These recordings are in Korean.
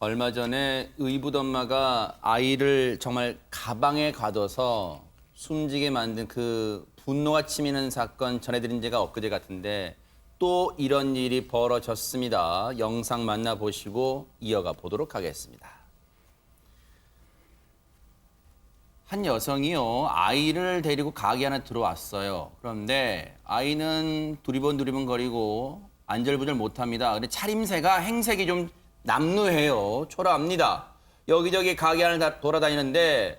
얼마 전에 의붓 엄마가 아이를 정말 가방에 가둬서 숨지게 만든 그 분노가 치미는 사건 전해드린 지가 엊그제 같은데 또 이런 일이 벌어졌습니다. 영상 만나보시고 이어가 보도록 하겠습니다. 한 여성이요, 아이를 데리고 가게 하나 들어왔어요. 그런데 아이는 두리번 거리고 안절부절 못합니다. 근데 차림새가 행색이 좀 남루해요. 초라합니다. 여기저기 가게 안을 돌아다니는데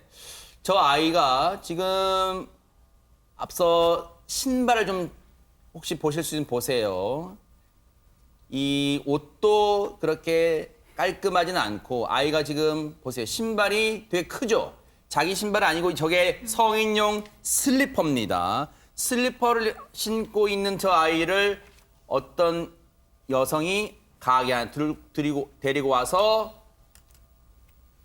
저 아이가 지금 앞서 신발을 좀 혹시 보실 수 있으면 보세요. 이 옷도 그렇게 깔끔하지는 않고 아이가 지금 보세요. 신발이 되게 크죠? 자기 신발 아니고 저게 성인용 슬리퍼입니다. 슬리퍼를 신고 있는 저 아이를 어떤 여성이 가게 안에 데리고 와서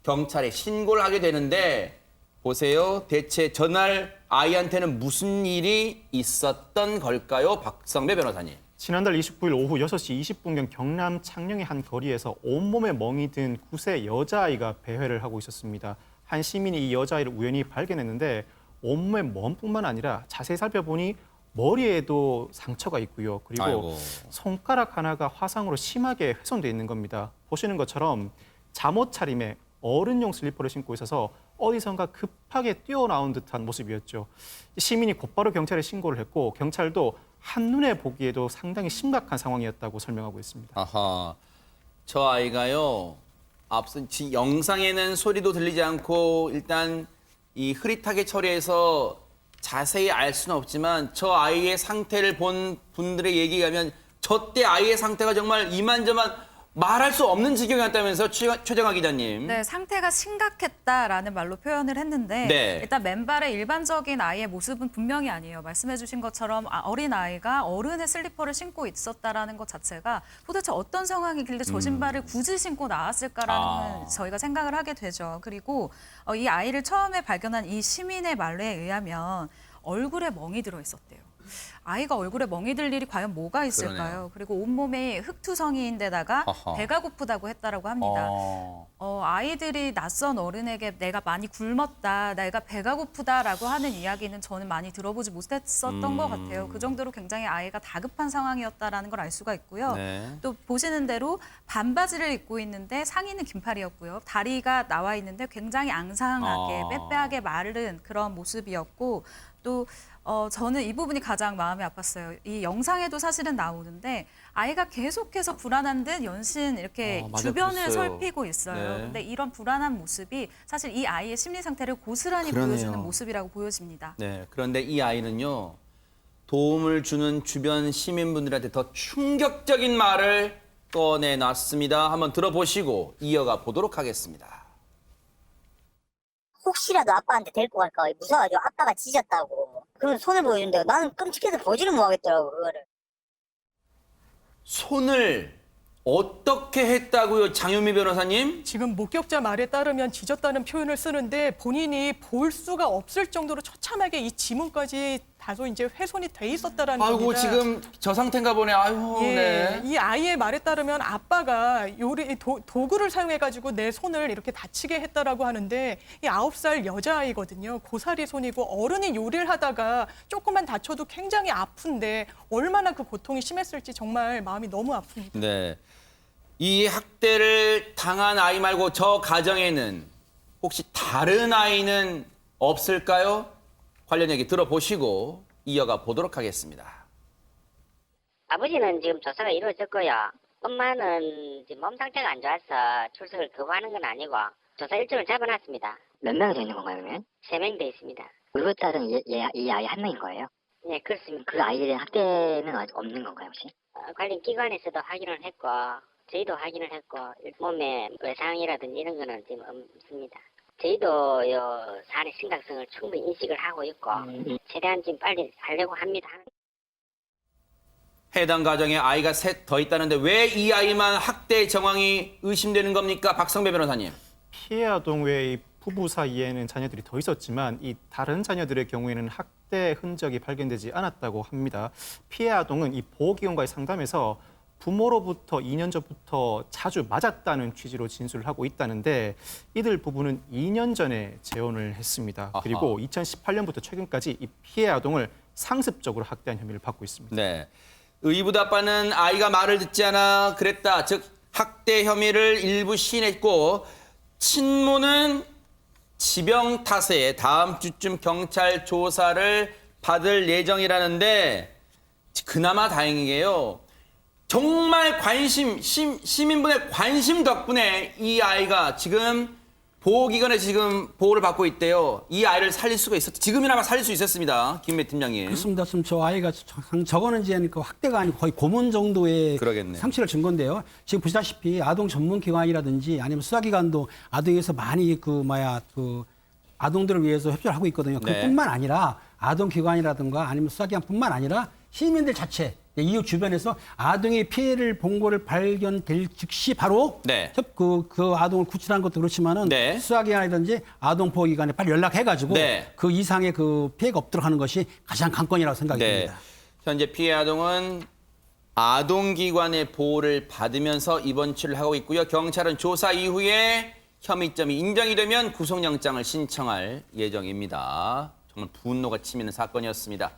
경찰에 신고를 하게 되는데 보세요. 대체 전날 아이한테는 무슨 일이 있었던 걸까요? 박성배 변호사님. 지난달 29일 오후 6시 20분경 경남 창녕의 한 거리에서 온몸에 멍이 든 9세 여자아이가 배회를 하고 있었습니다. 한 시민이 이 여자아이를 우연히 발견했는데 온몸에 멍뿐만 아니라 자세히 살펴보니 머리에도 상처가 있고요. 그리고 아이고. 손가락 하나가 화상으로 심하게 훼손돼 있는 겁니다. 보시는 것처럼 잠옷 차림에 어른용 슬리퍼를 신고 있어서 어디선가 급하게 뛰어나온 듯한 모습이었죠. 시민이 곧바로 경찰에 신고를 했고 경찰도 한눈에 보기에도 상당히 심각한 상황이었다고 설명하고 있습니다. 아하, 저 아이가요. 앞서 영상에는 소리도 들리지 않고 일단 이 흐릿하게 처리해서 자세히 알 수는 없지만 저 아이의 상태를 본 분들의 얘기에 의하면 저때 아이의 상태가 정말 이만저만 말할 수 없는 지경이었다면서 최정아 기자님. 네, 상태가 심각했다라는 말로 표현을 했는데 네. 일단 맨발의 일반적인 아이의 모습은 분명히 아니에요. 말씀해 주신 것처럼 어린 아이가 어른의 슬리퍼를 신고 있었다라는 것 자체가 도대체 어떤 상황이길래 저 신발을 굳이 신고 나왔을까라는 저희가 생각을 하게 되죠. 그리고 이 아이를 처음에 발견한 이 시민의 말에 의하면 얼굴에 멍이 들어 있었대요. 아이가 얼굴에 멍이 들 일이 과연 뭐가 있을까요? 그러네요. 그리고 온몸에 흙투성이인데다가 허허. 배가 고프다고 했다라고 합니다. 아이들이 낯선 어른에게 내가 많이 굶었다, 내가 배가 고프다라고 하는 이야기는 저는 많이 들어보지 못했었던 것 같아요. 그 정도로 굉장히 아이가 다급한 상황이었다라는 걸 알 수가 있고요. 네. 또 보시는 대로 반바지를 입고 있는데 상의는 긴팔이었고요. 다리가 나와 있는데 굉장히 앙상하게 빼빼하게 마른 그런 모습이었고 또 저는 이 부분이 가장 마음이 아팠어요. 이 영상에도 사실은 나오는데 아이가 계속해서 불안한 듯 연신 이렇게 맞아, 주변을 그랬어요. 살피고 있어요. 네. 근데 이런 불안한 모습이 사실 이 아이의 심리 상태를 고스란히 그러네요. 보여주는 모습이라고 보여집니다. 네, 그런데 이 아이는요. 도움을 주는 주변 시민분들한테 더 충격적인 말을 꺼내놨습니다. 한번 들어보시고 이어가 보도록 하겠습니다. 혹시라도 아빠한테 데리고 갈까 봐 무서워가지고 아빠가 찢었다고. 그럼 손을 보여준다고. 나는 끔찍해서 보지를 못하겠더라고, 그거를. 손을 어떻게 했다고요, 장유미 변호사님? 지금 목격자 말에 따르면 찢었다는 표현을 쓰는데 본인이 볼 수가 없을 정도로 처참하게 이 지문까지 다소 이제 훼손이 돼 있었다라는 아이고 겁니다. 지금 저 상태인가 보네. 아이고 예, 네. 이 아이의 말에 따르면 아빠가 도구를 사용해가지고 내 손을 이렇게 다치게 했다라고 하는데 이 9살 여자아이거든요. 고사리 손이고 어른이 요리를 하다가 조금만 다쳐도 굉장히 아픈데 얼마나 그 고통이 심했을지 정말 마음이 너무 아픕니다. 네. 이 학대를 당한 아이 말고 저 가정에는 혹시 다른 아이는 없을까요? 관련 얘기 들어보시고 이어가 보도록 하겠습니다. 아버지는 지금 조사가 이루어졌고요. 엄마는 지금 몸 상태가 안 좋아서 출석을 거부하는 건 아니고 조사 일정을 잡아놨습니다. 몇 명이 되는 건가요, 그러면? 3명 돼 있습니다. 의붓 딸은 이 아이 한 명인 거예요? 네, 그렇습니다. 그 아이에 대한 학대는 없는 건가요, 혹시? 관련 기관에서도 확인을 했고 저희도 확인을 했고 몸에 외상이라든지 이런 거는 지금 없습니다. 저희도 요 사안의 심각성을 충분히 인식을 하고 있고 최대한 지금 빨리 하려고 합니다. 해당 가정에 아이가 셋 더 있다는데 왜 이 아이만 학대 정황이 의심되는 겁니까? 박성배 변호사님. 피해 아동 외에 이 부부 사이에는 자녀들이 더 있었지만 이 다른 자녀들의 경우에는 학대 흔적이 발견되지 않았다고 합니다. 피해 아동은 이 보호기관과의 상담에서 부모로부터 2년 전부터 자주 맞았다는 취지로 진술을 하고 있다는데 이들 부부는 2년 전에 재혼을 했습니다. 아하. 그리고 2018년부터 최근까지 이 피해 아동을 상습적으로 학대한 혐의를 받고 있습니다. 네. 의붓 아빠는 아이가 말을 듣지 않아 그랬다. 즉 학대 혐의를 일부 시인했고 친모는 지병 탓에 다음 주쯤 경찰 조사를 받을 예정이라는데 그나마 다행이게요. 정말 시민분의 관심 덕분에 이 아이가 지금 보호기관에서 지금 보호를 받고 있대요. 이 아이를 살릴 수가 지금이나마 살릴 수 있었습니다. 김매 팀장님. 그렇습니다. 지금 저 아이가 저거는 이제 그 학대가 아니고 거의 고문 정도의 그러겠네요. 상처를 준 건데요. 지금 보시다시피 아동 전문 기관이라든지 아니면 수사기관도 아동에서 많이 그 아동들을 위해서 협조를 하고 있거든요. 네. 그뿐만 아니라 아동 기관이라든가 아니면 수사기관뿐만 아니라 시민들 자체 이웃 주변에서 아동의 피해를 본 거를 발견될 즉시 바로 네. 그 아동을 구출하는 것도 그렇지만은 네. 수사기관이라든지 아동보호기관에 빨리 연락해가지고 네. 그 이상의 그 피해가 없도록 하는 것이 가장 관건이라고 생각이 네. 듭니다. 현재 피해 아동은 아동기관의 보호를 받으면서 입원 치료를 하고 있고요. 경찰은 조사 이후에 혐의점이 인정이 되면 구속영장을 신청할 예정입니다. 정말 분노가 치미는 사건이었습니다.